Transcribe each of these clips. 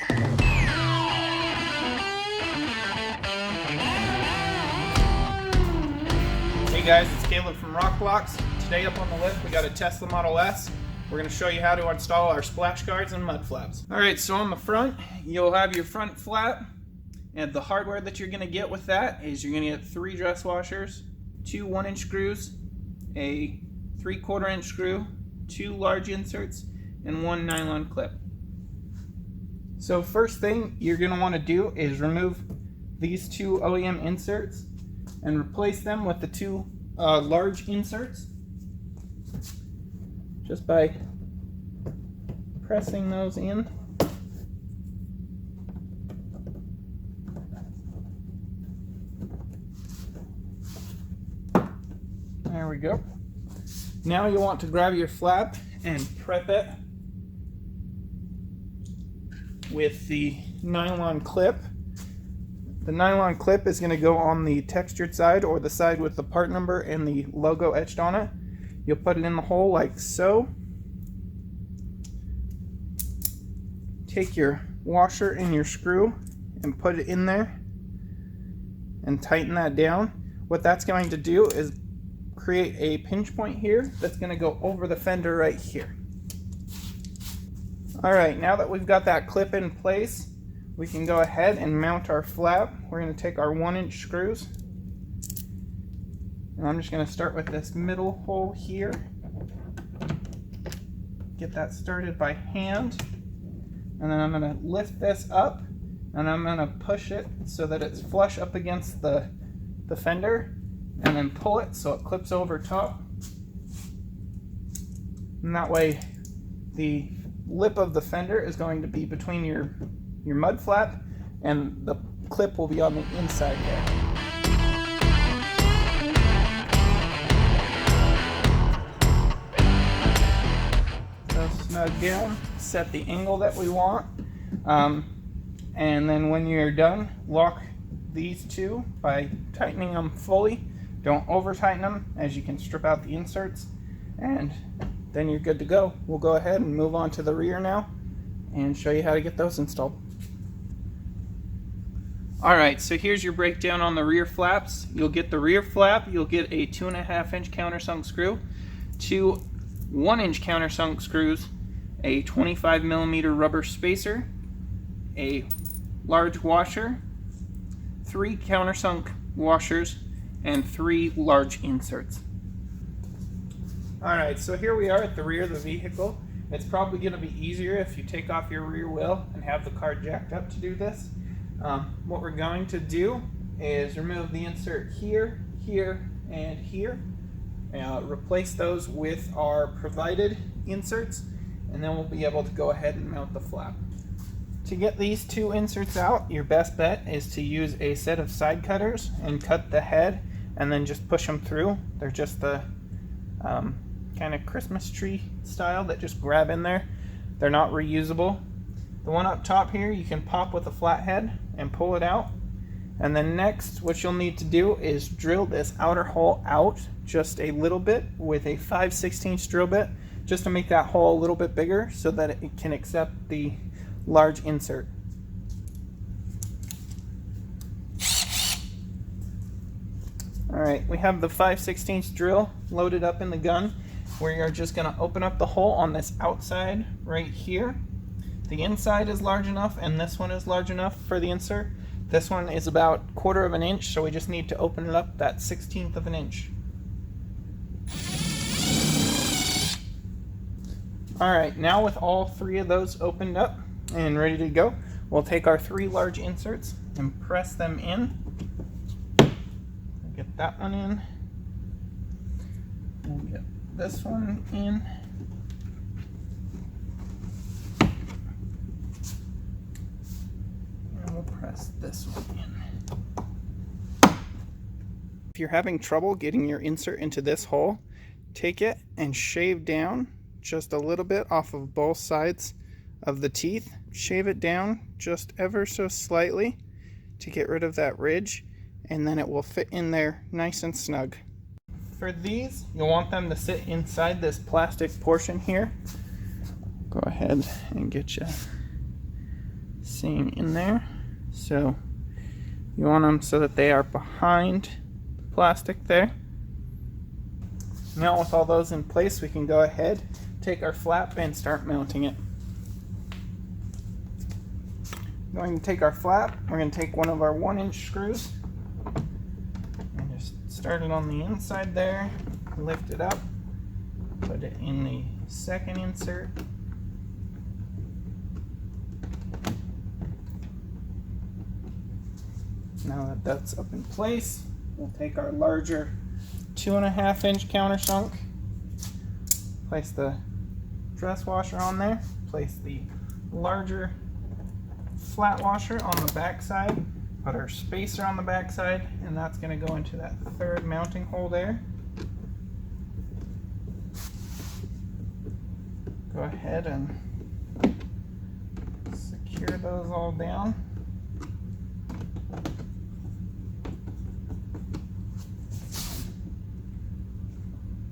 Hey guys, it's Caleb from Rokblokz. Today up on the list we got a Tesla Model S. We're going to show you how to install our splash guards and mud flaps. Alright, so on the front, you'll have your front flap, and the hardware that you're going to get with that is you're going to get 3 dress washers, 2 1-inch screws, a 3/4 inch screw, 2 large inserts, and 1 nylon clip. So first thing you're going to want to do is remove these 2 OEM inserts and replace them with the 2 large inserts just by pressing those in. There we go. Now you want to grab your flap and prep it with the nylon clip. The nylon clip is going to go on the textured side, or the side with the part number and the logo etched on it. You'll put it in the hole like so. Take your washer and your screw and put it in there and tighten that down. What that's going to do is create a pinch point here that's going to go over the fender right here. Alright, now that we've got that clip in place, we can go ahead and mount our flap. We're going to take our 1-inch screws, and I'm just going to start with this middle hole here. Get that started by hand, and then I'm going to lift this up and I'm going to push it so that it's flush up against the fender, and then pull it so it clips over top, and that way the lip of the fender is going to be between your mud flap, and the clip will be on the inside there. So snug down, set the angle that we want, and then when you're done, lock these 2 by tightening them fully. Don't over tighten them, as you can strip out the inserts, and then you're good to go. We'll go ahead and move on to the rear now and show you how to get those installed. Alright, so here's your breakdown on the rear flaps. You'll get the rear flap, you'll get a 2.5-inch countersunk screw, 2 1-inch countersunk screws, a 25mm rubber spacer, a large washer, 3 countersunk washers, and 3 large inserts. Alright, so here we are at the rear of the vehicle. It's probably going to be easier if you take off your rear wheel and have the car jacked up to do this. What we're going to do is remove the insert here, here, and here. Replace those with our provided inserts, and then we'll be able to go ahead and mount the flap. To get these 2 inserts out, your best bet is to use a set of side cutters and cut the head and then just push them through. They're just the kind of Christmas tree style that just grab in there. They're not reusable. The one up top here you can pop with a flathead and pull it out. And then next, what you'll need to do is drill this outer hole out just a little bit with a 5/16 drill bit, just to make that hole a little bit bigger so that it can accept the large insert. Alright, we have the 5/16 drill loaded up in the gun. We are just going to open up the hole on this outside right here. The inside is large enough, and this one is large enough for the insert. This one is about 1/4 of an inch, so we just need to open it up that 1/16 of an inch. Alright, now with all 3 of those opened up and ready to go, we'll take our 3 large inserts and press them in. Get that one in. We'll get this one in. And we'll press this one in. If you're having trouble getting your insert into this hole, take it and shave down just a little bit off of both sides of the teeth. Shave it down just ever so slightly to get rid of that ridge, and then it will fit in there nice and snug. For these, you'll want them to sit inside this plastic portion here. Go ahead and get you seeing in there. So you want them so that they are behind the plastic there. Now with all those in place, we can go ahead, take our flap and start mounting it. Going to take our flap, we're going to take one of our 1-inch screws and just start it on the inside there, lift it up, put it in the second insert. Now that that's up in place, we'll take our larger 2.5-inch countersunk, place the dress washer on there, place the larger flat washer on the back side, put our spacer on the back side, and that's going to go into that third mounting hole there. Go ahead and secure those all down.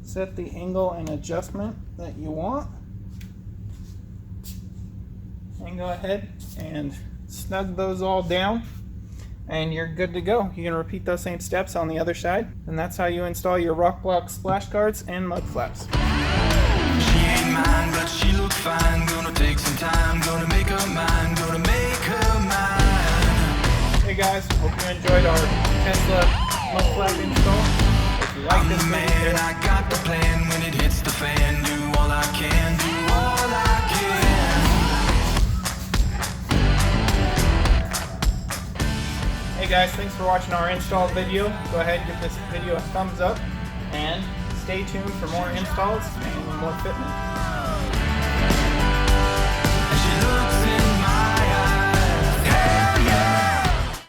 Set the angle and adjustment that you want, and go ahead and snug those all down, and you're good to go. You can repeat those same steps on the other side, and that's how you install your Rokblokz splash guards and mud flaps. She ain't mine, but she look fine. Gonna take some time, gonna make her mine, gonna make her mine. Hey guys, hope you enjoyed our Tesla mud flap install. If you like this video, I got the plan. When it hits the fan, do all I can, do all I can. hey guys, thanks for watching our install video. Go ahead and give this video a thumbs up, and stay tuned for more installs and more fitment.